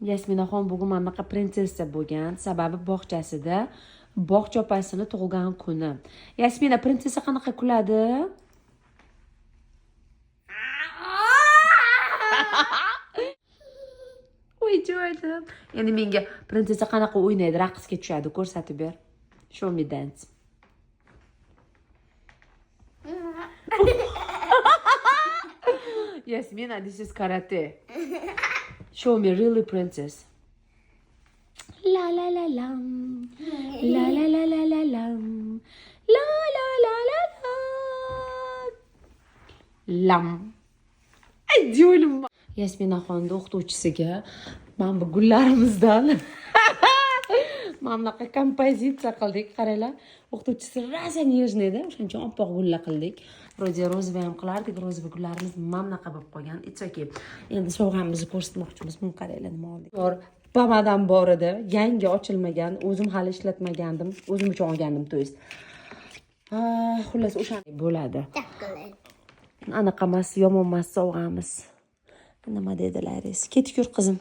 Yasminaxon bugun manaqa prinsessa bo'lgan, sababi bog'chasida bog'cha opasini tug'ilgan kuni. Yasmina, prinsessa qanaqa kuladi? Voy joyim. Endi menga prinsessa qanaqa o'ynaydi, raqsga tushadi, ko'rsatib ber. Show me dance. Yasmina, this is karate. Show me really princess. La la la la. La la la la la la. La la la la la. Lam. Ay diyorum. Yasminaxonni o'qituvchisiga mana bu gullarimizdan mana bunaqa kompozitsiya qildik. Qaranglar, o'qituvchisi rosa nежныйda, o'shancha oppoq gulla qildik. Vроде rozовый ham qilardik, rozовый gullarimiz mana bunaqa bo'lib qolgan. It's okay. Endi sovg'amizni ko'rsatmoqchimiz. Buni qaranglar nima oldik. Pomadam bor edi, yangi ochilmagan, o'zim hali ishlatmagandim, o'zim uchun olgandim, to есть. Xullas o'shanday bo'ladi. Anaqa emas, yomon emas sovg'amiz. Nima dedilaringiz? Ketik yur qizim.